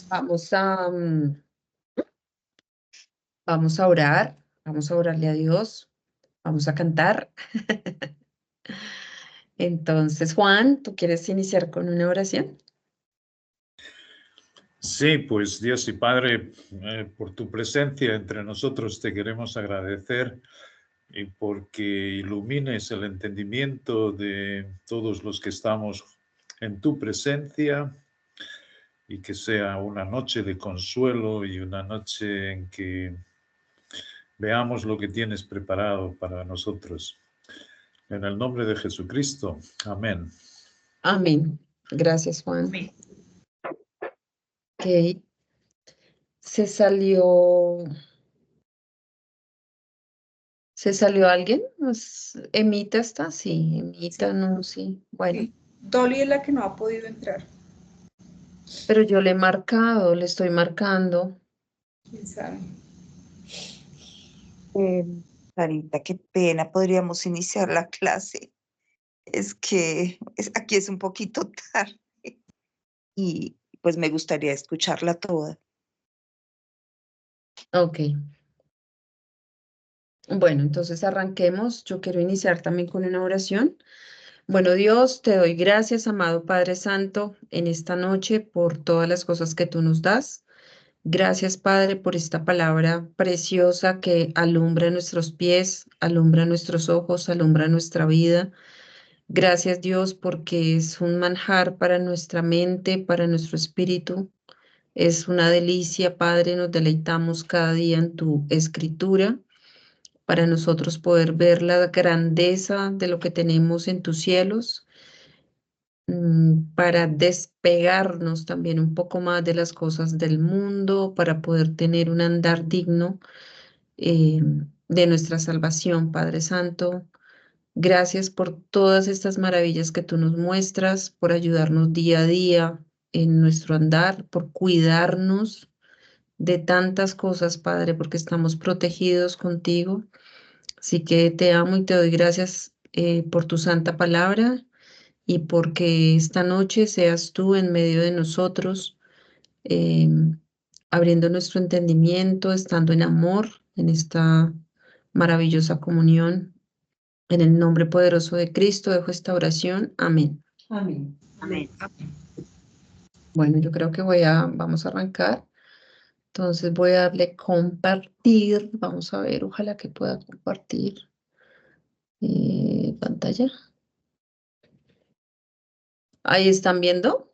Vamos a, vamos a orar, vamos a orarle a Dios, vamos a cantar. Entonces, Juan, ¿tú quieres iniciar con una oración? Sí, pues Dios y Padre, por tu presencia entre nosotros te queremos agradecer y porque ilumines el entendimiento de todos los que estamos en tu presencia y que sea una noche de consuelo y una noche en que veamos lo que tienes preparado para nosotros. En el nombre de Jesucristo. Amén. Amén. Gracias, Juan. Amén. Ok. ¿Se salió? ¿Se salió alguien? ¿Emita está? Sí, Emita, Sí. no, sí. Bueno, Sí. Dolly es la que no ha podido entrar. pero yo le he marcado, le estoy marcando. ¿Quién sabe? Sarita, qué pena, podríamos iniciar la clase. Es que aquí es un poquito tarde y pues me gustaría escucharla toda. Ok. Bueno, entonces arranquemos. Yo quiero iniciar también con una oración. Bueno, Dios, te doy gracias, amado Padre Santo, en esta noche por todas las cosas que tú nos das. Gracias, Padre, por esta palabra preciosa que alumbra nuestros pies, alumbra nuestros ojos, alumbra nuestra vida. Gracias, Dios, porque es un manjar para nuestra mente, para nuestro espíritu. Es una delicia, Padre, nos deleitamos cada día en tu escritura para nosotros poder ver la grandeza de lo que tenemos en tus cielos, para despegarnos también un poco más de las cosas del mundo, para poder tener un andar digno eh, de nuestra salvación, Padre Santo. Gracias por todas estas maravillas que tú nos muestras, por ayudarnos día a día en nuestro andar, por cuidarnos de tantas cosas, Padre, porque estamos protegidos contigo. Así que te amo y te doy gracias por tu santa palabra y porque esta noche seas tú en medio de nosotros, eh, abriendo nuestro entendimiento, estando en amor, en esta maravillosa comunión. En el nombre poderoso de Cristo dejo esta oración. Amén. Amén. Amén. Bueno, yo creo que vamos a arrancar. Entonces voy a darle compartir. Vamos a ver, ojalá que pueda compartir pantalla. Ahí están viendo.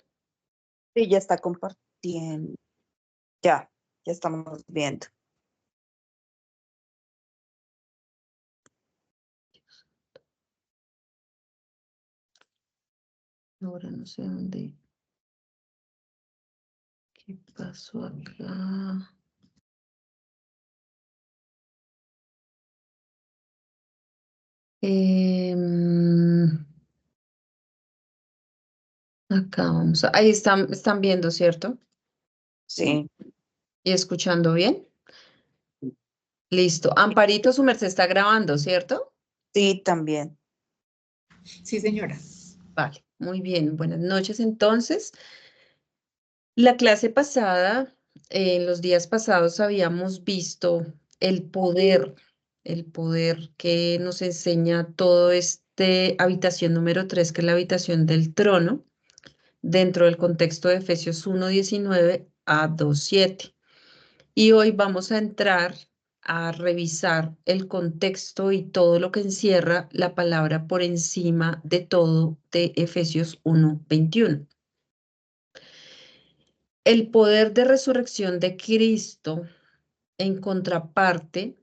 Sí, ya está compartiendo. Ya estamos viendo. Ahora no sé dónde. ¿Qué pasó acá? Acá vamos ahí están viendo, ¿cierto? Sí. ¿Y escuchando bien? Listo. Amparito, su merced está grabando, ¿cierto? Sí, también. Sí, señora. Vale, muy bien. Buenas noches, entonces. La clase pasada, en los días pasados habíamos visto el poder que nos enseña todo este habitación número 3, que es la habitación del trono, dentro del contexto de Efesios 1:19 a 2:7. Y hoy vamos a entrar a revisar el contexto y todo lo que encierra la palabra por encima de todo de Efesios 1:21. El poder de resurrección de Cristo, en contraparte,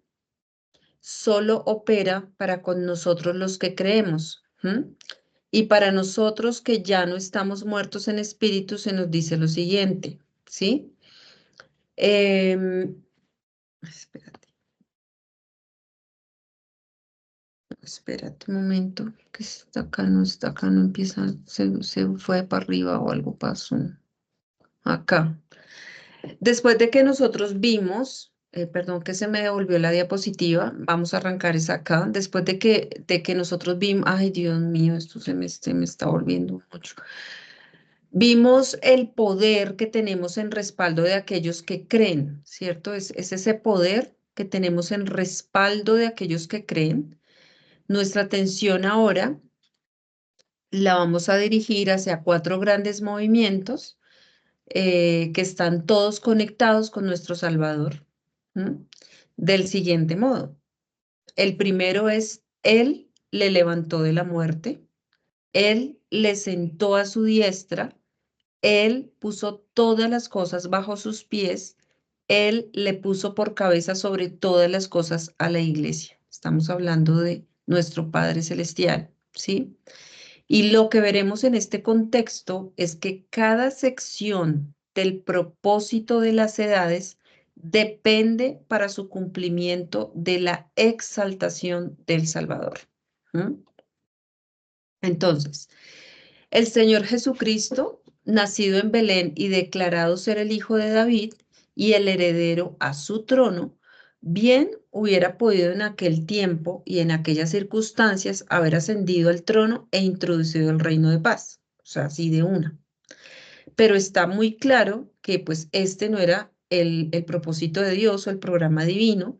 solo opera para con nosotros los que creemos. Y para nosotros que ya no estamos muertos en espíritu, se nos dice lo siguiente, ¿sí? Espérate. Espérate un momento, que acá no empieza, se fue para arriba o algo pasó. Acá. Después de que nosotros vimos, perdón que se me devolvió la diapositiva, vamos a arrancar esa acá. Después de que nosotros vimos, ay Dios mío, esto se me está volviendo mucho. Vimos el poder que tenemos en respaldo de aquellos que creen, ¿cierto? Es ese poder que tenemos en respaldo de aquellos que creen. Nuestra atención ahora la vamos a dirigir hacia 4 grandes movimientos que están todos conectados con nuestro Salvador, ¿m? Del siguiente modo. El primero es, Él le levantó de la muerte, Él le sentó a su diestra, Él puso todas las cosas bajo sus pies, Él le puso por cabeza sobre todas las cosas a la iglesia. Estamos hablando de nuestro Padre Celestial, ¿sí? Y lo que veremos en este contexto es que cada sección del propósito de las edades depende para su cumplimiento de la exaltación del Salvador. ¿Mm? Entonces, el Señor Jesucristo, nacido en Belén y declarado ser el Hijo de David y el heredero a su trono, bien hubiera podido en aquel tiempo y en aquellas circunstancias haber ascendido al trono e introducido el reino de paz, o sea, así de una. Pero está muy claro que pues este no era el propósito de Dios o el programa divino,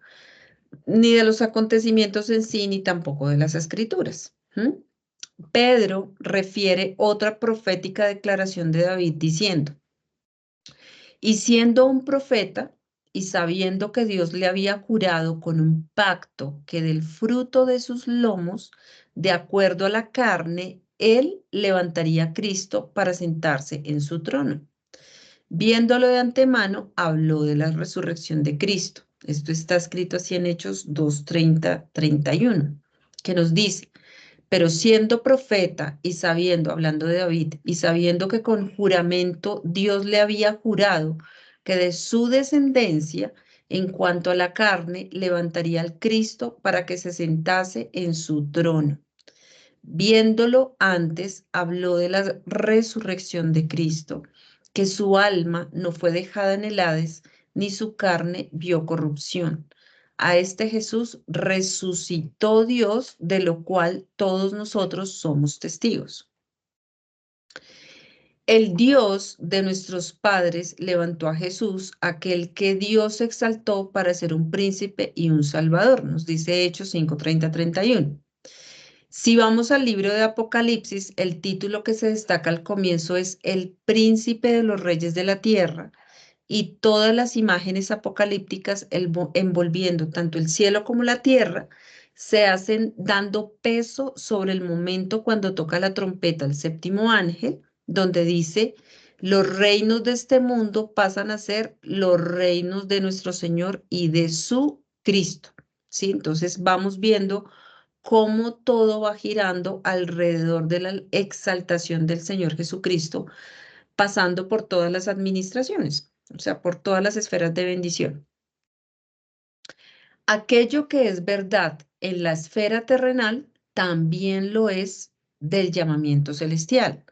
ni de los acontecimientos en sí, ni tampoco de las escrituras. ¿Mm? Pedro refiere otra profética declaración de David diciendo, y siendo un profeta y sabiendo que Dios le había jurado con un pacto que del fruto de sus lomos, de acuerdo a la carne, él levantaría a Cristo para sentarse en su trono. Viéndolo de antemano, habló de la resurrección de Cristo. Esto está escrito así en Hechos 2:30-31, que nos dice, pero siendo profeta y sabiendo, hablando de David, y sabiendo que con juramento Dios le había jurado que de su descendencia, en cuanto a la carne, levantaría al Cristo para que se sentase en su trono. Viéndolo antes, habló de la resurrección de Cristo, que su alma no fue dejada en el Hades, ni su carne vio corrupción. A este Jesús resucitó Dios, de lo cual todos nosotros somos testigos. El Dios de nuestros padres levantó a Jesús, aquel que Dios exaltó para ser un príncipe y un salvador, nos dice Hechos 5:30-31. Si vamos al libro de Apocalipsis, el título que se destaca al comienzo es El príncipe de los reyes de la tierra, y todas las imágenes apocalípticas envolviendo tanto el cielo como la tierra se hacen dando peso sobre el momento cuando toca la trompeta el séptimo ángel, donde dice, los reinos de este mundo pasan a ser los reinos de nuestro Señor y de su Cristo. ¿Sí? Entonces vamos viendo cómo todo va girando alrededor de la exaltación del Señor Jesucristo, pasando por todas las administraciones, o sea, por todas las esferas de bendición. Aquello que es verdad en la esfera terrenal, también lo es del llamamiento celestial.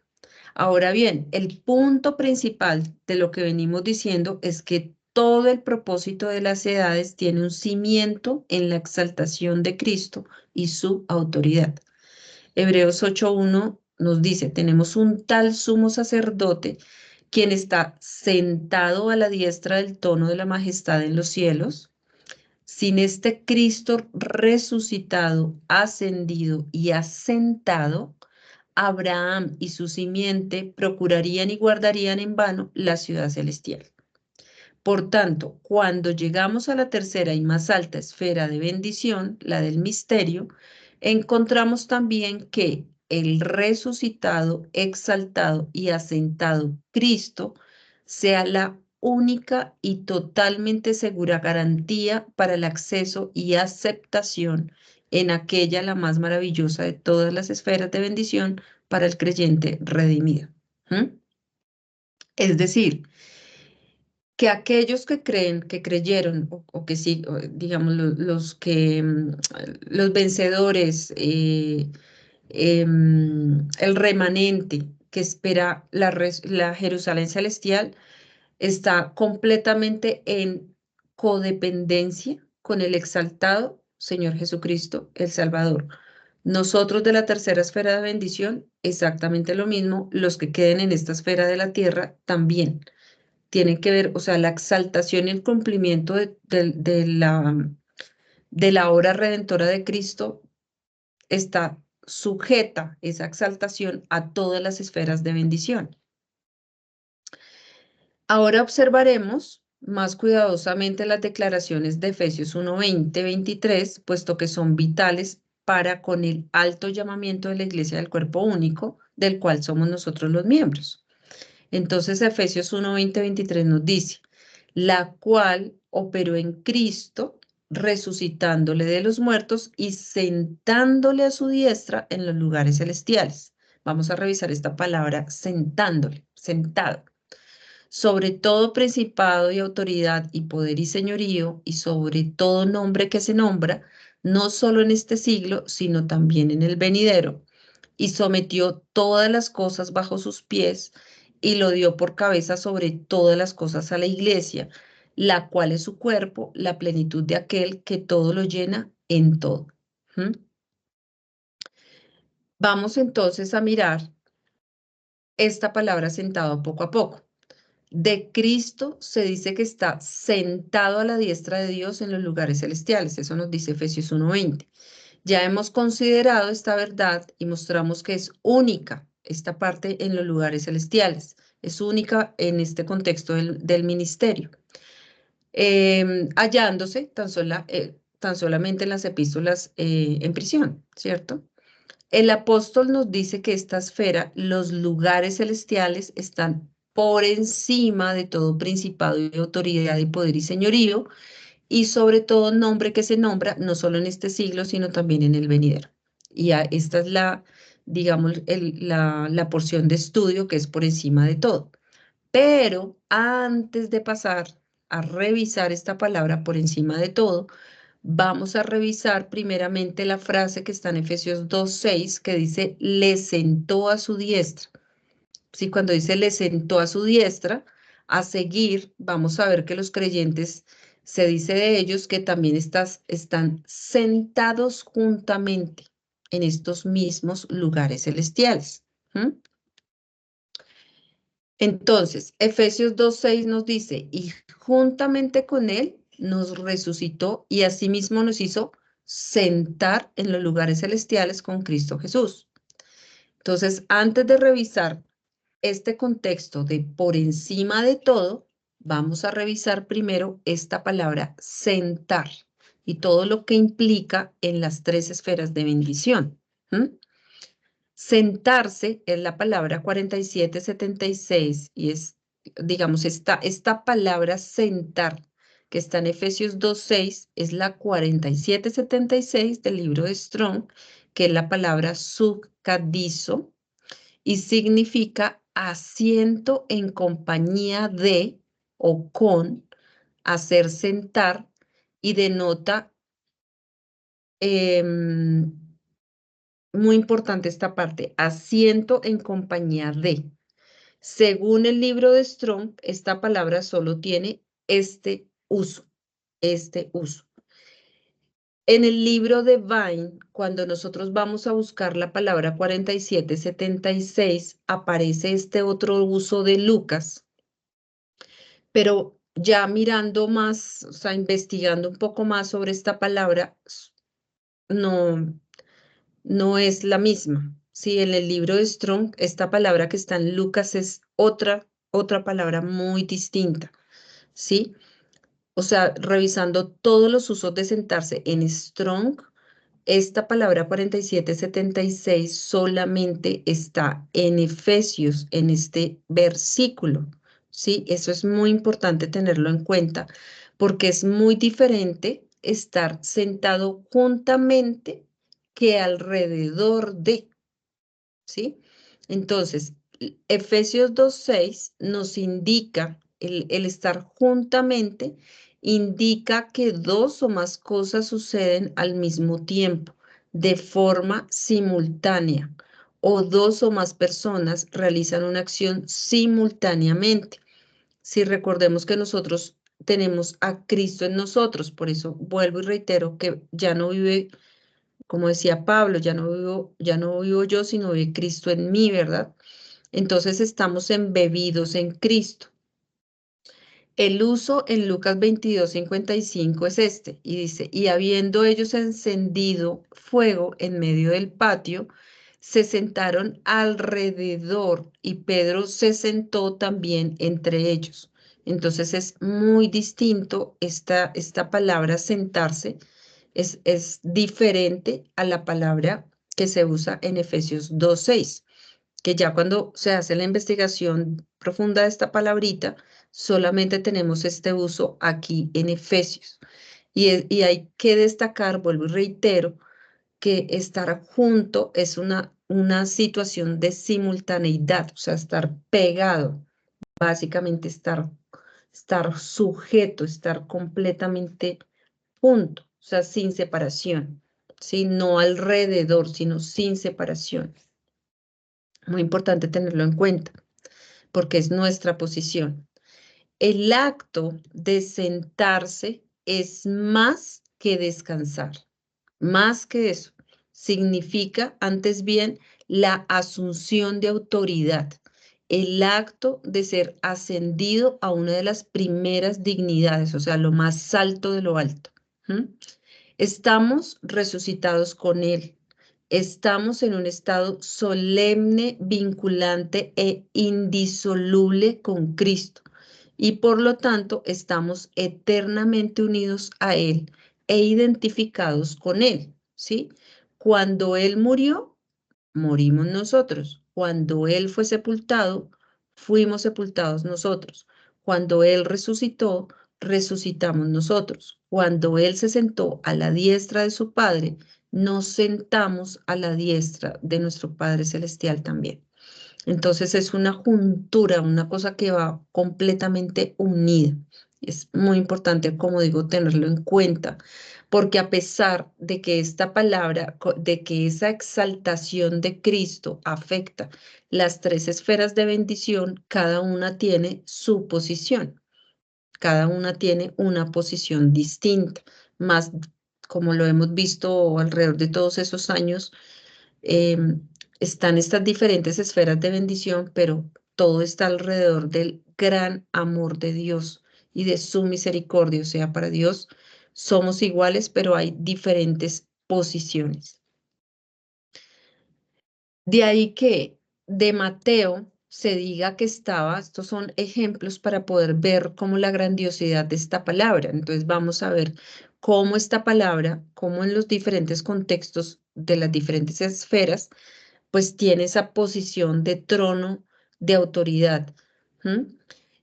Ahora bien, el punto principal de lo que venimos diciendo es que todo el propósito de las edades tiene un cimiento en la exaltación de Cristo y su autoridad. Hebreos 8:1 nos dice, tenemos un tal sumo sacerdote quien está sentado a la diestra del trono de la majestad en los cielos. Sin este Cristo resucitado, ascendido y asentado, Abraham y su simiente procurarían y guardarían en vano la ciudad celestial. Por tanto, cuando llegamos a la tercera y más alta esfera de bendición, la del misterio, encontramos también que el resucitado, exaltado y asentado Cristo sea la única y totalmente segura garantía para el acceso y aceptación en aquella la más maravillosa de todas las esferas de bendición para el creyente redimido. ¿Mm? Es decir, que aquellos que creen, que creyeron, o que sí, digamos, los que, los vencedores, el remanente que espera la Jerusalén celestial, está completamente en codependencia con el exaltado Señor Jesucristo, el Salvador. Nosotros de la tercera esfera de bendición, exactamente lo mismo. Los que queden en esta esfera de la tierra también tienen que ver, o sea, la exaltación y el cumplimiento de la obra redentora de Cristo está sujeta, esa exaltación, a todas las esferas de bendición. Ahora observaremos más cuidadosamente las declaraciones de Efesios 1:20, 23, puesto que son vitales para con el alto llamamiento de la Iglesia del cuerpo único, del cual somos nosotros los miembros. Entonces, Efesios 1:20, 23 nos dice, la cual operó en Cristo, resucitándole de los muertos y sentándole a su diestra en los lugares celestiales. Vamos a revisar esta palabra, sentándole, sentado. Sobre todo principado y autoridad y poder y señorío, y sobre todo nombre que se nombra, no solo en este siglo, sino también en el venidero, y sometió todas las cosas bajo sus pies, y lo dio por cabeza sobre todas las cosas a la iglesia, la cual es su cuerpo, la plenitud de aquel que todo lo llena en todo. ¿Mm? Vamos entonces a mirar esta palabra sentado poco a poco. De Cristo se dice que está sentado a la diestra de Dios en los lugares celestiales. Eso nos dice Efesios 1:20. Ya hemos considerado esta verdad y mostramos que es única esta parte en los lugares celestiales. Es única en este contexto del ministerio. Hallándose tan solamente en las epístolas en prisión, ¿cierto? El apóstol nos dice que esta esfera, los lugares celestiales, están por encima de todo principado y autoridad y poder y señorío, y sobre todo nombre que se nombra, no solo en este siglo, sino también en el venidero. Y esta es la, digamos, la porción de estudio que es por encima de todo. Pero antes de pasar a revisar esta palabra por encima de todo, vamos a revisar primeramente la frase que está en Efesios 2:6, que dice, le sentó a su diestra. Sí, cuando dice le sentó a su diestra, a seguir, vamos a ver que los creyentes, se dice de ellos que también están sentados juntamente en estos mismos lugares celestiales. ¿Mm? Entonces, Efesios 2:6 nos dice, y juntamente con él nos resucitó y asimismo nos hizo sentar en los lugares celestiales con Cristo Jesús. Entonces, antes de revisar este contexto de por encima de todo, vamos a revisar primero esta palabra sentar y todo lo que implica en las tres esferas de bendición. ¿Mm? Sentarse es la palabra 4776 y es, digamos, esta palabra sentar que está en Efesios 2:6 es la 4776 del libro de Strong, que es la palabra subcadizo y significa asiento en compañía de o con, hacer sentar y denota muy importante esta parte, asiento en compañía de. Según el libro de Strong, esta palabra solo tiene este uso, este uso. En el libro de Vine, cuando nosotros vamos a buscar la palabra 4776, aparece este otro uso de Lucas, pero ya mirando más, o sea, investigando un poco más sobre esta palabra, no, no es la misma. Sí, en el libro de Strong, esta palabra que está en Lucas es otra palabra muy distinta, ¿sí? O sea, revisando todos los usos de sentarse en Strong, esta palabra 4776 solamente está en Efesios, en este versículo, ¿sí? Eso es muy importante tenerlo en cuenta, porque es muy diferente estar sentado juntamente que alrededor de, ¿sí? Entonces, Efesios 2:6 nos indica el estar juntamente, indica que dos o más cosas suceden al mismo tiempo, de forma simultánea, o dos o más personas realizan una acción simultáneamente. Si recordemos que nosotros tenemos a Cristo en nosotros, por eso vuelvo y reitero que ya no vive como decía Pablo, ya no vivo yo, sino vive Cristo en mí, ¿verdad? Entonces estamos embebidos en Cristo. El uso en Lucas 22:55 es este, y dice, y habiendo ellos encendido fuego en medio del patio, se sentaron alrededor y Pedro se sentó también entre ellos. Entonces es muy distinto esta palabra sentarse, es diferente a la palabra que se usa en Efesios 2:6, que ya cuando se hace la investigación profunda de esta palabrita, solamente tenemos este uso aquí en Efesios. Y hay que destacar, vuelvo y reitero, que estar junto es una situación de simultaneidad, o sea, estar pegado, básicamente estar sujeto, estar completamente junto, o sea, sin separación, ¿sí? No alrededor, sino sin separación. Muy importante tenerlo en cuenta, porque es nuestra posición. El acto de sentarse es más que descansar, más que eso. Significa, antes bien, la asunción de autoridad, el acto de ser ascendido a una de las primeras dignidades, o sea, lo más alto de lo alto. Estamos resucitados con Él. Estamos en un estado solemne, vinculante e indisoluble con Cristo. Y por lo tanto, estamos eternamente unidos a Él e identificados con Él, ¿sí? Cuando Él murió, morimos nosotros. Cuando Él fue sepultado, fuimos sepultados nosotros. Cuando Él resucitó, resucitamos nosotros. Cuando Él se sentó a la diestra de su Padre, nos sentamos a la diestra de nuestro Padre Celestial también. Entonces es una juntura, una cosa que va completamente unida. Es muy importante, como digo, tenerlo en cuenta, porque a pesar de que esta palabra, de que esa exaltación de Cristo afecta las tres esferas de bendición, cada una tiene su posición, cada una tiene una posición distinta, más como lo hemos visto alrededor de todos esos años. Están estas diferentes esferas de bendición, pero todo está alrededor del gran amor de Dios y de su misericordia. O sea, para Dios somos iguales, pero hay diferentes posiciones. De ahí que de Mateo se diga que estaba, estos son ejemplos para poder ver cómo la grandiosidad de esta palabra. Entonces vamos a ver cómo esta palabra, cómo en los diferentes contextos de las diferentes esferas, pues tiene esa posición de trono de autoridad.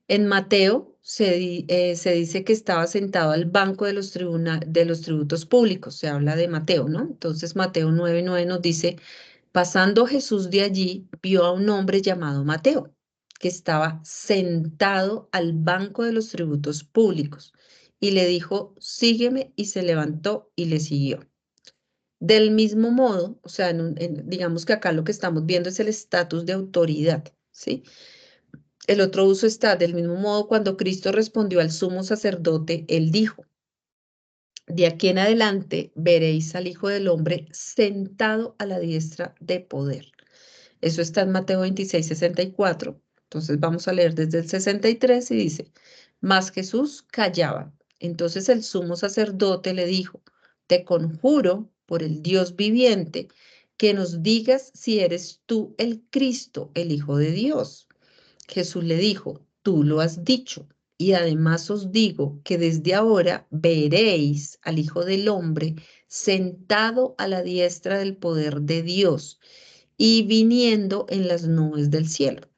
En Mateo se dice que estaba sentado al banco de los tributos públicos, se habla de Mateo, ¿no? Entonces Mateo 9:9 nos dice, pasando Jesús de allí, vio a un hombre llamado Mateo, que estaba sentado al banco de los tributos públicos, y le dijo, sígueme, y se levantó y le siguió. Del mismo modo, o sea, digamos que acá lo que estamos viendo es el estatus de autoridad, ¿sí? El otro uso está del mismo modo cuando Cristo respondió al sumo sacerdote, él dijo, de aquí en adelante veréis al Hijo del Hombre sentado a la diestra de poder. Eso está en Mateo 26:64. Entonces vamos a leer desde el 63 y dice, mas Jesús callaba. Entonces el sumo sacerdote le dijo, te conjuro por el Dios viviente que nos digas si eres tú el Cristo, el Hijo de Dios. Jesús le dijo, tú lo has dicho, y además os digo que desde ahora veréis al Hijo del Hombre sentado a la diestra del poder de Dios y viniendo en las nubes del cielo,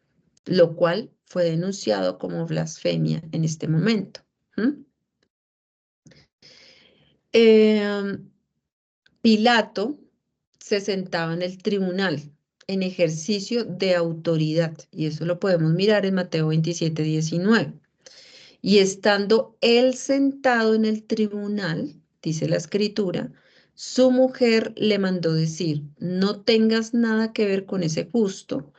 lo cual fue denunciado como blasfemia en este momento. Pilato se sentaba en el tribunal en ejercicio de autoridad, y eso lo podemos mirar en Mateo 27:19. Y estando él sentado en el tribunal, dice la escritura, su mujer le mandó decir, no tengas nada que ver con ese justo,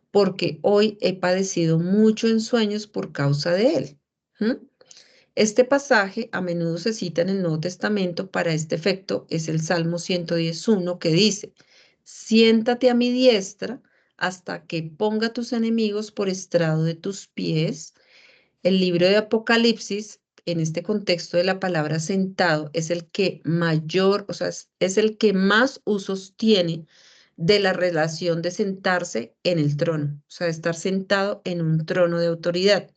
porque hoy he padecido mucho en sueños por causa de él. Este pasaje a menudo se cita en el Nuevo Testamento para este efecto, es el Salmo 110:1 que dice, siéntate a mi diestra hasta que ponga tus enemigos por estrado de tus pies. El libro de Apocalipsis, en este contexto de la palabra sentado, es el que mayor, o sea, es el que más usos tiene de la relación de sentarse en el trono, o sea, de estar sentado en un trono de autoridad.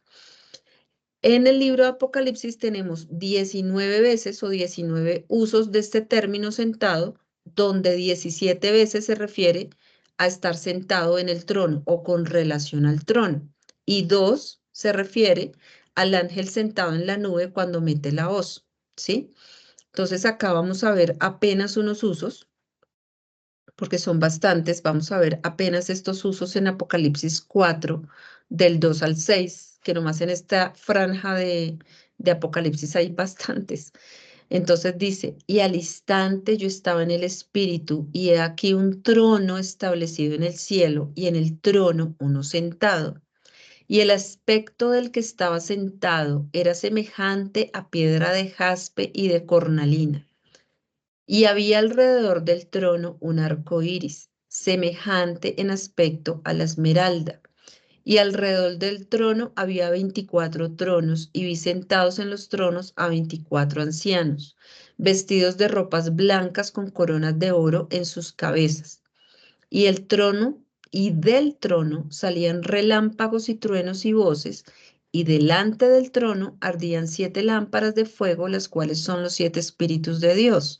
En el libro de Apocalipsis tenemos 19 veces o 19 usos de este término sentado, donde 17 veces se refiere a estar sentado en el trono o con relación al trono, y 2 se refiere al ángel sentado en la nube cuando mete la hoz, ¿sí? Entonces acá vamos a ver apenas unos usos, porque son bastantes. Vamos a ver apenas estos usos en Apocalipsis 4, del 2 al 6, que nomás en esta franja de Apocalipsis hay bastantes. Entonces dice, y al instante yo estaba en el Espíritu, y he aquí un trono establecido en el cielo, y en el trono uno sentado. Y el aspecto del que estaba sentado era semejante a piedra de jaspe y de cornalina. Y había alrededor del trono un arco iris, semejante en aspecto a la esmeralda. Y alrededor del trono había 24 tronos, y vi sentados en los tronos a 24 ancianos, vestidos de ropas blancas con coronas de oro en sus cabezas. Y el trono, y del trono salían relámpagos y truenos y voces, y delante del trono ardían 7 lámparas de fuego, las cuales son los 7 espíritus de Dios.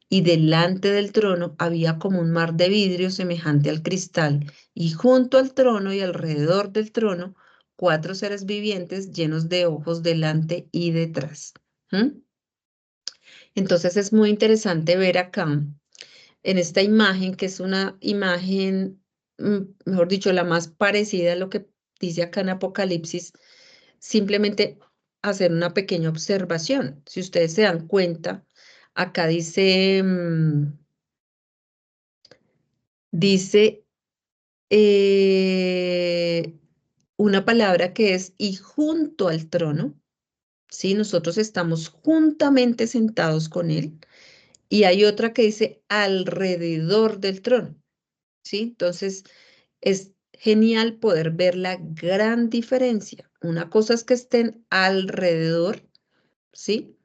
Y delante del trono había como un mar de vidrio semejante al cristal, y junto al trono y alrededor del trono, 4 seres vivientes llenos de ojos delante y detrás. Entonces es muy interesante ver acá, en esta imagen, que es una imagen, mejor dicho, la más parecida a lo que dice acá en Apocalipsis, simplemente hacer una pequeña observación. Si ustedes se dan cuenta, acá dice... dice una palabra que es y junto al trono, ¿sí? Nosotros estamos juntamente sentados con él. Y hay otra que dice alrededor del trono, ¿sí? Entonces, es genial poder ver la gran diferencia. Una cosa es que estén alrededor, ¿sí?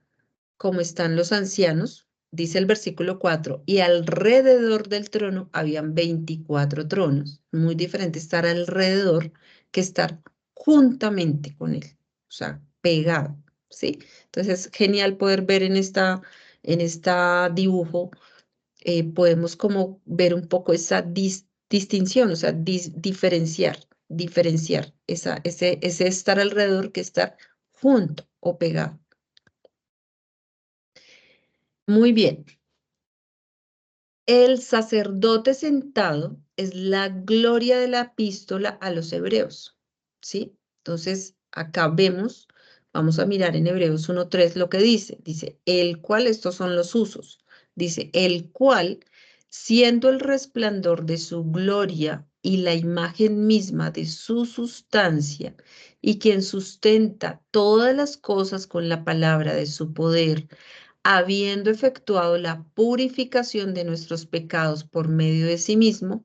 Como están los ancianos, dice el versículo 4, y alrededor del trono habían 24 tronos. Muy diferente estar alrededor que estar juntamente con él, o sea, pegado, ¿sí? Entonces es genial poder ver en esta dibujo, podemos como ver un poco esa distinción, o sea, diferenciar ese estar alrededor que estar junto o pegado. Muy bien. El sacerdote sentado es la gloria de la epístola a los hebreos, ¿sí? Entonces, acá vemos, vamos a mirar en Hebreos 1:3 lo que dice. Dice, el cual, estos son los usos. Dice, el cual, siendo el resplandor de su gloria y la imagen misma de su sustancia, y quien sustenta todas las cosas con la palabra de su poder, habiendo efectuado la purificación de nuestros pecados por medio de sí mismo,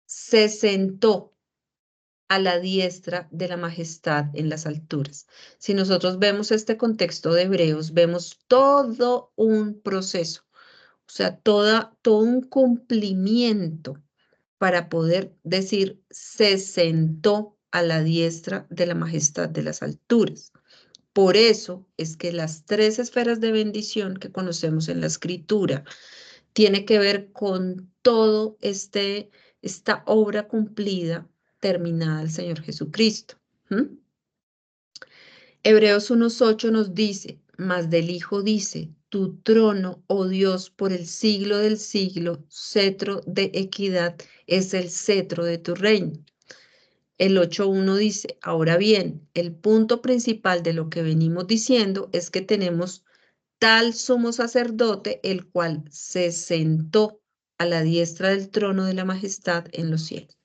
se sentó a la diestra de la majestad en las alturas. Si nosotros vemos este contexto de Hebreos, vemos todo un proceso, o sea, todo un cumplimiento para poder decir, se sentó a la diestra de la majestad de las alturas. Por eso es que las 3 esferas de bendición que conocemos en la escritura tiene que ver con todo esta obra cumplida, terminada del Señor Jesucristo. Hebreos 1:8 nos dice, mas del Hijo dice, tu trono, oh Dios, por el siglo del siglo, cetro de equidad es el cetro de tu reino. El 8:1 dice, ahora bien, el punto principal de lo que venimos diciendo es que tenemos tal sumo sacerdote, el cual se sentó a la diestra del trono de la majestad en los cielos.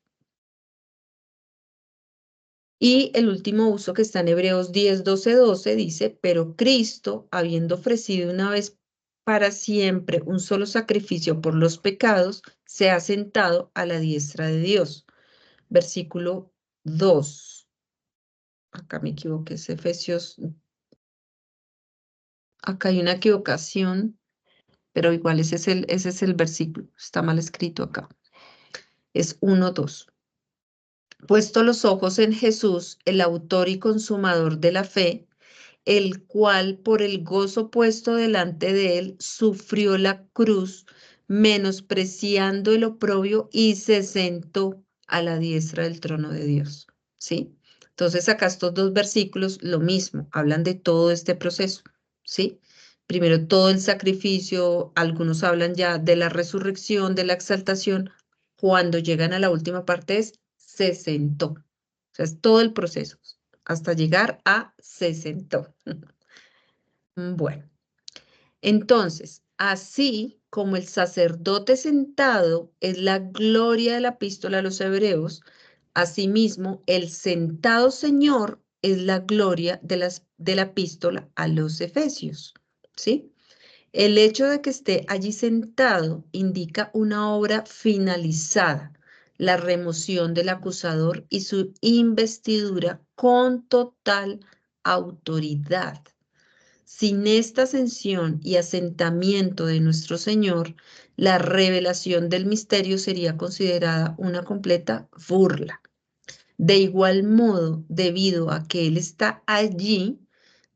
Y el último uso que está en Hebreos 10, 12, 12 dice, pero Cristo, habiendo ofrecido una vez para siempre un solo sacrificio por los pecados, se ha sentado a la diestra de Dios. Versículo 2. Acá me equivoqué, es Efesios. Acá hay una equivocación, pero igual ese es el versículo. Está mal escrito acá. Es 1, 2. Puesto los ojos en Jesús, el autor y consumador de la fe, el cual por el gozo puesto delante de él sufrió la cruz, menospreciando el oprobio y se sentó a la diestra del trono de Dios. ¿Sí? Entonces acá estos dos versículos, lo mismo, hablan de todo este proceso. ¿Sí? Primero todo el sacrificio, algunos hablan ya de la resurrección, de la exaltación. Cuando llegan a la última parte es se sentó. O sea, es todo el proceso hasta llegar a se sentó. Bueno, entonces, así como el sacerdote sentado es la gloria de la epístola a los hebreos, asimismo el sentado Señor es la gloria de la epístola a los efesios. ¿Sí? El hecho de que esté allí sentado indica una obra finalizada, la remoción del acusador y su investidura con total autoridad. Sin esta ascensión y asentamiento de nuestro Señor, la revelación del misterio sería considerada una completa burla. De igual modo, debido a que Él está allí,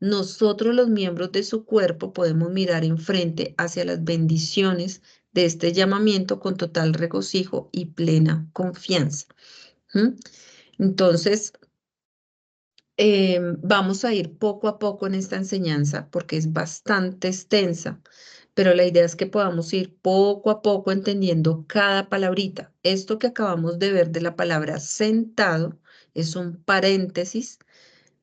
nosotros los miembros de su cuerpo podemos mirar enfrente hacia las bendiciones de este llamamiento con total regocijo y plena confianza. ¿Mm? Entonces, vamos a ir poco a poco en esta enseñanza porque es bastante extensa, pero la idea es que podamos ir poco a poco entendiendo cada palabrita. Esto que acabamos de ver de la palabra sentado es un paréntesis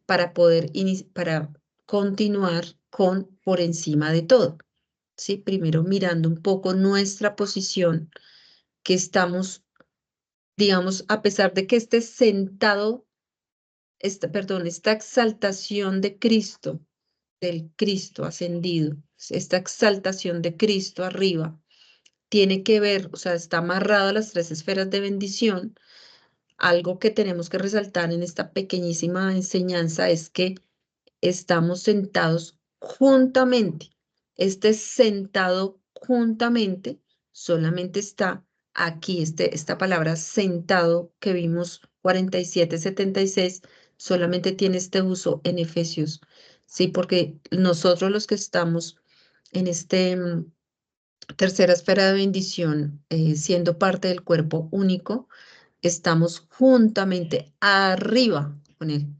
para poder para continuar con por encima de todo. ¿Sí? Primero mirando un poco nuestra posición que estamos, digamos, a pesar de que esté sentado esta exaltación de Cristo, del Cristo ascendido, esta exaltación de Cristo arriba, tiene que ver, o sea, está amarrado a las tres esferas de bendición. Algo que tenemos que resaltar en esta pequeñísima enseñanza es que estamos sentados juntamente. Este sentado juntamente solamente está aquí, esta palabra sentado que vimos 47, 76, solamente tiene este uso en Efesios, ¿sí? Porque nosotros los que estamos en este tercera esfera de bendición, siendo parte del cuerpo único, estamos juntamente arriba con Él,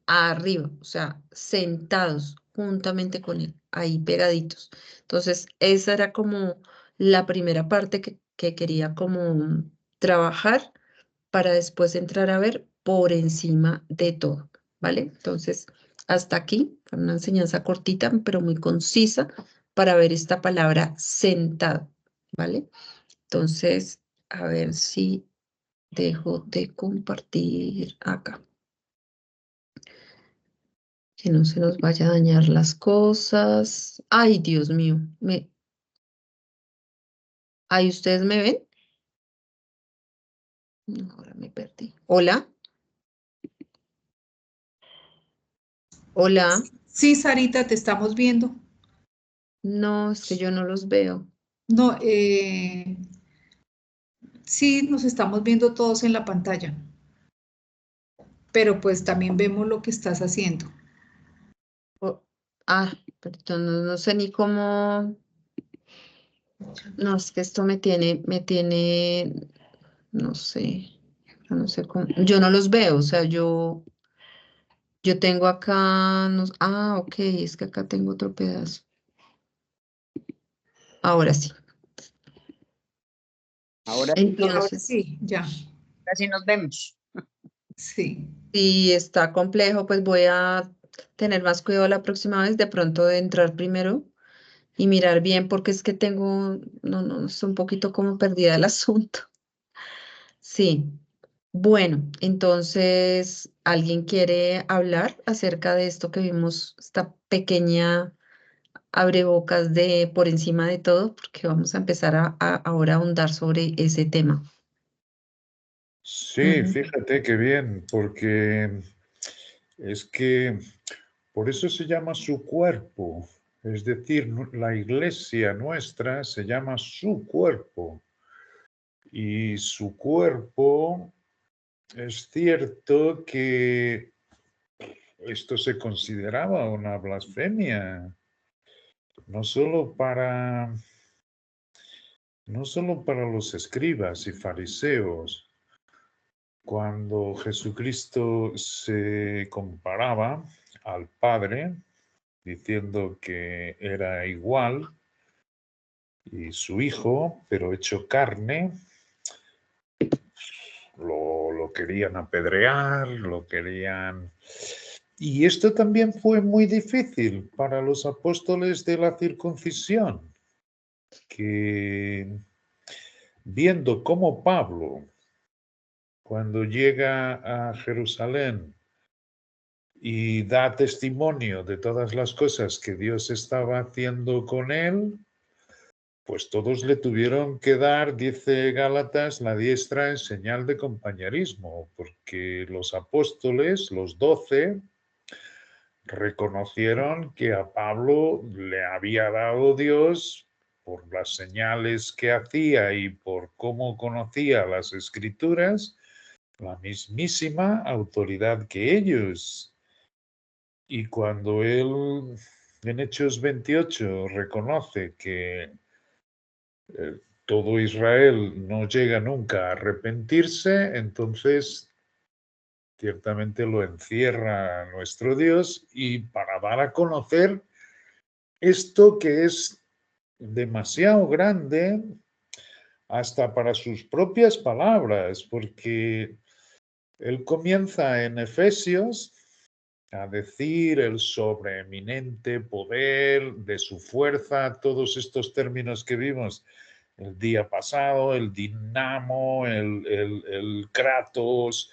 arriba, o sea, sentados juntamente con Él, ahí pegaditos. Entonces, esa era como la primera parte que quería como trabajar para después entrar a ver por encima de todo, ¿vale? Entonces, hasta aquí, fue una enseñanza cortita, pero muy concisa para ver esta palabra sentado, ¿vale? Entonces, a ver si dejo de compartir acá. Que no se nos vaya a dañar las cosas. Ay, Dios mío. Ahí ustedes me ven. No, ahora me perdí. Hola. Hola. Sí, Sarita, te estamos viendo. No, es que yo no los veo. No, sí, nos estamos viendo todos en la pantalla, pero pues también vemos lo que estás haciendo. Oh, perdón, no sé ni cómo. No, es que esto no sé, no sé cómo. Yo no los veo, o sea, yo tengo acá, ok, es que acá tengo otro pedazo. Ahora sí. Ahora Ahora Entonces, sí, ya, casi nos vemos. sí. si está complejo, pues voy a tener más cuidado la próxima vez, de pronto de entrar primero y mirar bien, porque es que no, es un poquito como perdida el asunto. Sí, Bueno, entonces, ¿alguien quiere hablar acerca de esto que vimos, esta pequeña abrebocas de por encima de todo? Porque vamos a empezar ahora a ahondar sobre ese tema. Sí, Ujú. fíjate qué bien, porque es que por eso se llama su cuerpo. Es decir, la iglesia nuestra se llama su cuerpo. Y su cuerpo, es cierto que esto se consideraba una blasfemia, no solo para, no solo para los escribas y fariseos. Cuando Jesucristo se comparaba al Padre, diciendo que era igual, y su Hijo, pero hecho carne, lo querían apedrear, lo querían... Y esto también fue muy difícil para los apóstoles de la circuncisión, que viendo cómo Pablo, cuando llega a Jerusalén y da testimonio de todas las cosas que Dios estaba haciendo con él, pues todos le tuvieron que dar, dice Gálatas, la diestra en señal de compañerismo, porque los apóstoles, los 12, reconocieron que a Pablo le había dado Dios, por las señales que hacía y por cómo conocía las escrituras, la mismísima autoridad que ellos. Y cuando él en Hechos 28 reconoce que todo Israel no llega nunca a arrepentirse, entonces ciertamente lo encierra nuestro Dios y para dar a conocer esto que es demasiado grande hasta para sus propias palabras, porque él comienza en Efesios a decir el sobreeminente poder de su fuerza, todos estos términos que vimos el día pasado, el dinamo, el kratos,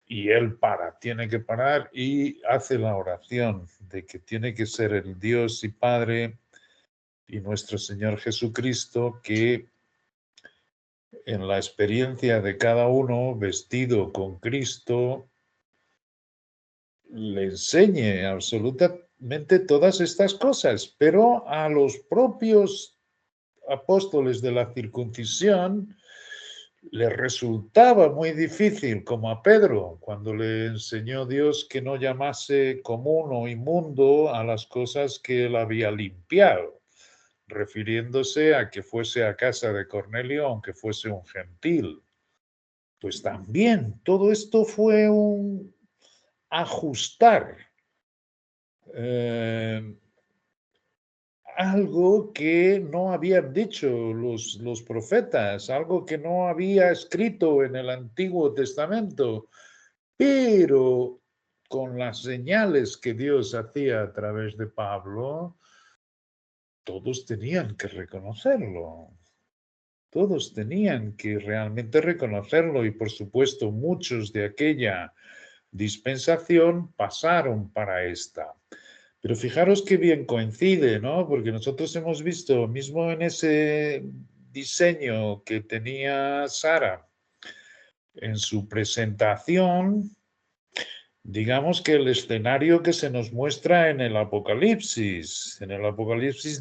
y él tiene que parar y hace la oración de que tiene que ser el Dios y Padre y nuestro Señor Jesucristo que en la experiencia de cada uno vestido con Cristo le enseñe absolutamente todas estas cosas, pero a los propios apóstoles de la circuncisión les resultaba muy difícil, como a Pedro, cuando le enseñó Dios que no llamase común o inmundo a las cosas que él había limpiado, refiriéndose a que fuese a casa de Cornelio, aunque fuese un gentil. Pues también todo esto fue un ajustar eh, algo que no habían dicho los profetas, algo que no había escrito en el Antiguo Testamento, pero con las señales que Dios hacía a través de Pablo, todos tenían que reconocerlo. Todos tenían que realmente reconocerlo y por supuesto muchos de aquella dispensación pasaron para esta. Pero fijaros qué bien coincide, ¿no? Porque nosotros hemos visto, mismo en ese diseño que tenía Sara en su presentación, digamos que el escenario que se nos muestra en el Apocalipsis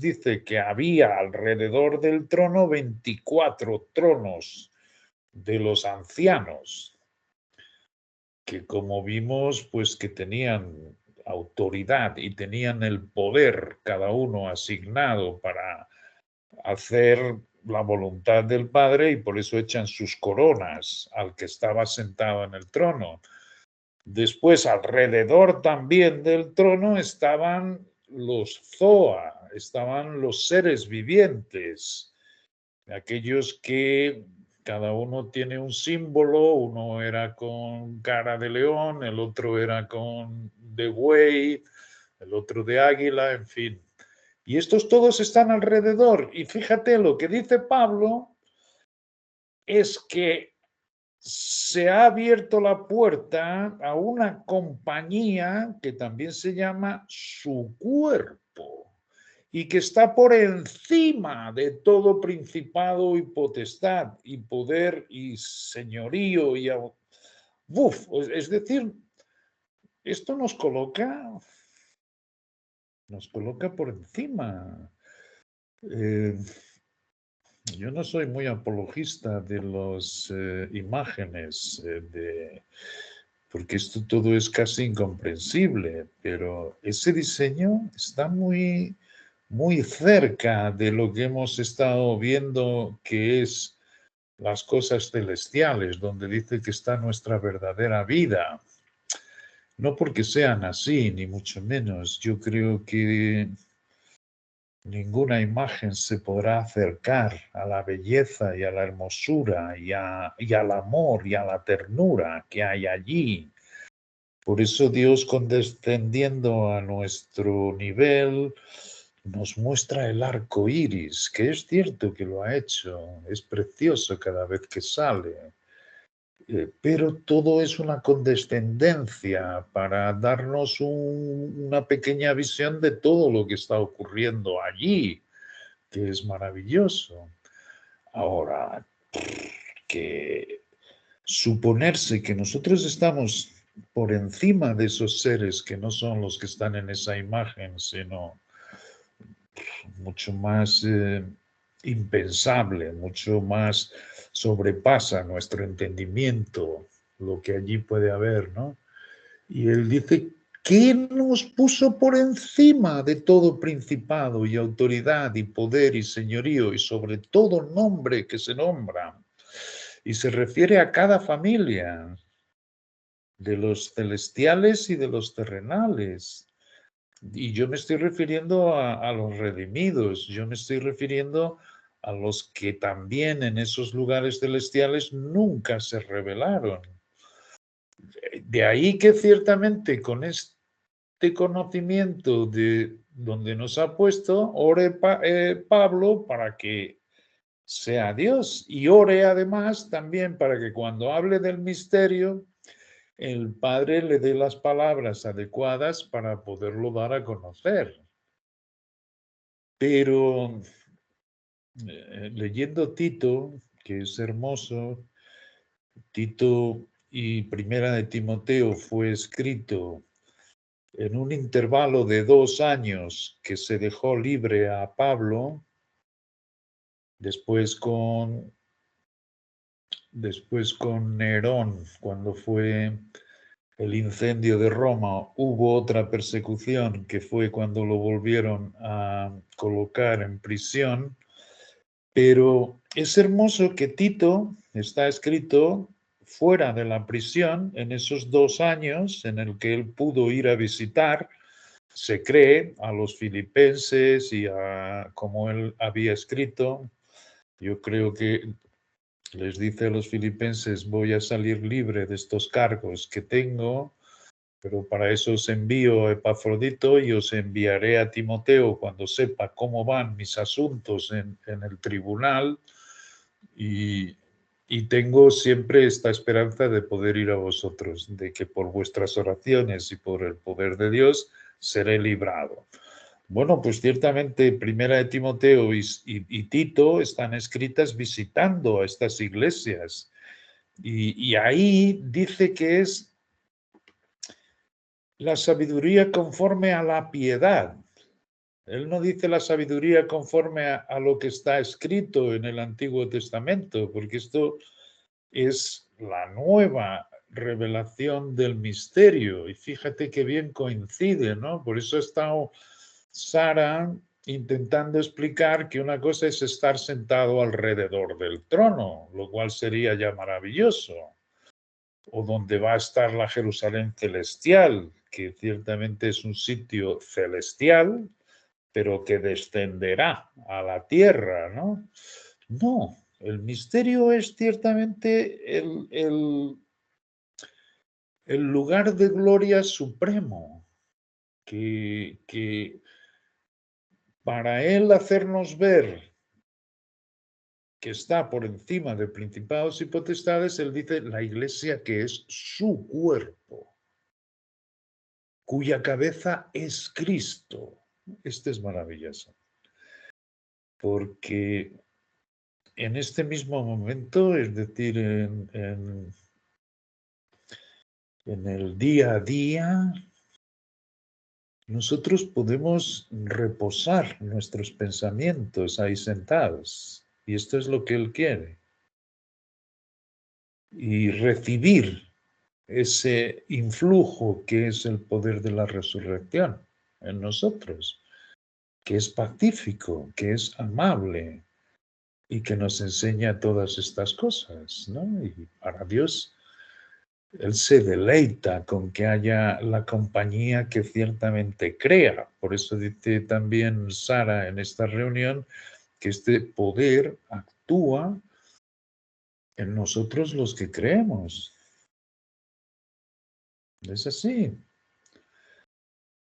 dice que había alrededor del trono 24 tronos de los ancianos, que como vimos, pues que tenían autoridad y tenían el poder, cada uno asignado para hacer la voluntad del Padre y por eso echan sus coronas al que estaba sentado en el trono. Después, alrededor también del trono estaban los Zoa, estaban los seres vivientes, aquellos que cada uno tiene un símbolo, uno era con cara de león, el otro era con de buey, el otro de águila, en fin. Y estos todos están alrededor. Y fíjate, lo que dice Pablo es que se ha abierto la puerta a una compañía que también se llama su cuerpo y que está por encima de todo principado y potestad y poder y señorío y es decir, esto nos coloca por encima. Yo no soy muy apologista de las imágenes, porque esto todo es casi incomprensible, pero ese diseño está muy, muy cerca de lo que hemos estado viendo que es las cosas celestiales, donde dice que está nuestra verdadera vida. No porque sean así, ni mucho menos. Yo creo que ninguna imagen se podrá acercar a la belleza y a la hermosura y al amor y a la ternura que hay allí. Por eso Dios, condescendiendo a nuestro nivel, nos muestra el arco iris, que es cierto que lo ha hecho, es precioso cada vez que sale. Pero todo es una condescendencia para darnos una pequeña visión de todo lo que está ocurriendo allí, que es maravilloso. Ahora, que suponerse que nosotros estamos por encima de esos seres que no son los que están en esa imagen, sino mucho más impensable, mucho más sobrepasa nuestro entendimiento, lo que allí puede haber, ¿no? Y él dice, ¿quién nos puso por encima de todo principado y autoridad y poder y señorío y sobre todo nombre que se nombra? Y se refiere a cada familia, de los celestiales y de los terrenales. Y yo me estoy refiriendo a los redimidos, yo me estoy refiriendo a los que también en esos lugares celestiales nunca se rebelaron. De ahí que ciertamente con este conocimiento de donde nos ha puesto, ore Pablo para que sea Dios y ore además también para que cuando hable del misterio, el Padre le dé las palabras adecuadas para poderlo dar a conocer. Pero leyendo Tito, que es hermoso, Tito y Primera de Timoteo fue escrito en un intervalo de 2 años que se dejó libre a Pablo, después con Nerón, cuando fue el incendio de Roma, hubo otra persecución que fue cuando lo volvieron a colocar en prisión, pero es hermoso que Tito está escrito fuera de la prisión en esos 2 años en el que él pudo ir a visitar, se cree, a los filipenses y a como él había escrito. Yo creo que les dice a los filipenses, voy a salir libre de estos cargos que tengo, pero para eso os envío a Epafrodito y os enviaré a Timoteo cuando sepa cómo van mis asuntos en el tribunal y tengo siempre esta esperanza de poder ir a vosotros, de que por vuestras oraciones y por el poder de Dios seré librado. Bueno, pues ciertamente Primera de Timoteo y Tito están escritas visitando a estas iglesias y ahí dice que es la sabiduría conforme a la piedad. Él no dice la sabiduría conforme a lo que está escrito en el Antiguo Testamento, porque esto es la nueva revelación del misterio. Y fíjate qué bien coincide, ¿no? Por eso ha estado Sara intentando explicar que una cosa es estar sentado alrededor del trono, lo cual sería ya maravilloso, o donde va a estar la Jerusalén celestial, que ciertamente es un sitio celestial, pero que descenderá a la tierra, ¿no? No, el misterio es ciertamente el lugar de gloria supremo, que para él hacernos ver que está por encima de principados y potestades, él dice la iglesia que es su cuerpo, cuya cabeza es Cristo. Este es maravilloso, porque en este mismo momento, es decir, en el día a día, nosotros podemos reposar nuestros pensamientos ahí sentados, y esto es lo que Él quiere, y recibir ese influjo que es el poder de la resurrección en nosotros, que es pacífico, que es amable y que nos enseña todas estas cosas, ¿no? Y para Dios, Él se deleita con que haya la compañía que ciertamente crea. Por eso dice también Sara en esta reunión que este poder actúa en nosotros los que creemos. Es así.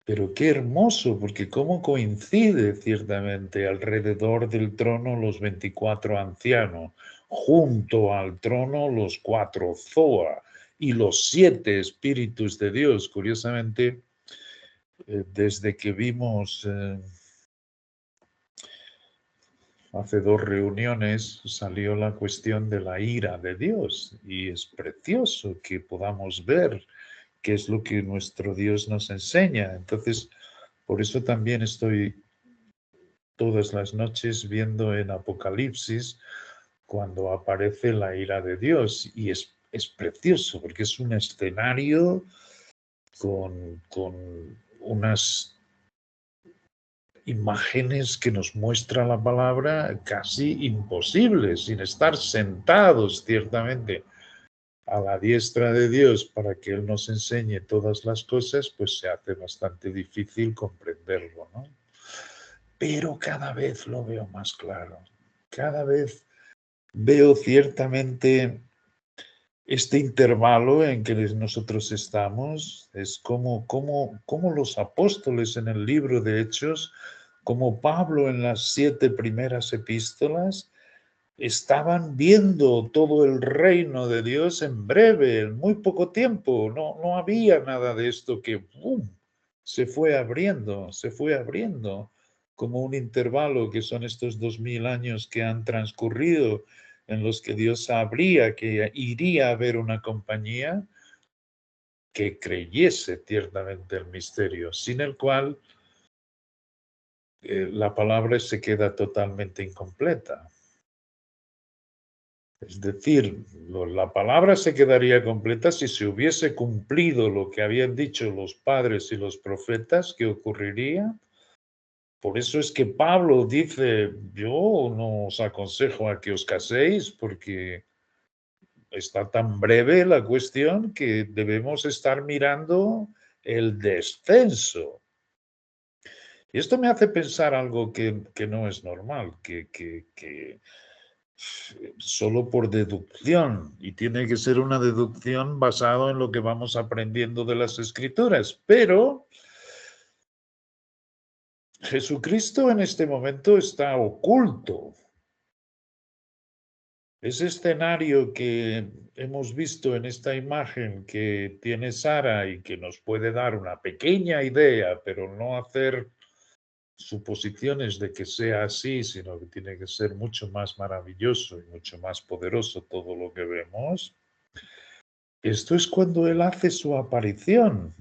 Pero qué hermoso, porque cómo coincide ciertamente alrededor del trono los 24 ancianos, junto al trono los 4 Zoa y los 7 espíritus de Dios. Curiosamente, desde que vimos hace 2 reuniones, salió la cuestión de la ira de Dios, y es precioso que podamos ver qué es lo que nuestro Dios nos enseña. Entonces, por eso también estoy todas las noches viendo en Apocalipsis cuando aparece la ira de Dios, y es precioso porque es un escenario con unas imágenes que nos muestra la palabra casi imposibles, sin estar sentados ciertamente a la diestra de Dios para que Él nos enseñe todas las cosas, pues se hace bastante difícil comprenderlo, ¿no? Pero cada vez lo veo más claro, cada vez veo ciertamente este intervalo en que nosotros estamos, es como los apóstoles en el libro de Hechos, como Pablo en las 7 primeras epístolas, estaban viendo todo el reino de Dios en breve, en muy poco tiempo. No había nada de esto que ¡pum!, se fue abriendo, como un intervalo que son estos 2000 años que han transcurrido, en los que Dios sabría que iría a haber una compañía que creyese ciertamente el misterio, sin el cual la palabra se queda totalmente incompleta. Es decir, la palabra se quedaría completa si se hubiese cumplido lo que habían dicho los padres y los profetas. ¿Qué ocurriría? Por eso es que Pablo dice, yo no os aconsejo a que os caséis porque está tan breve la cuestión que debemos estar mirando el descenso. Y esto me hace pensar algo que no es normal, que solo por deducción, y tiene que ser una deducción basada en lo que vamos aprendiendo de las Escrituras, pero Jesucristo en este momento está oculto. Ese escenario que hemos visto en esta imagen que tiene Sara y que nos puede dar una pequeña idea, pero no hacer suposiciones de que sea así, sino que tiene que ser mucho más maravilloso y mucho más poderoso todo lo que vemos. Esto es cuando Él hace su aparición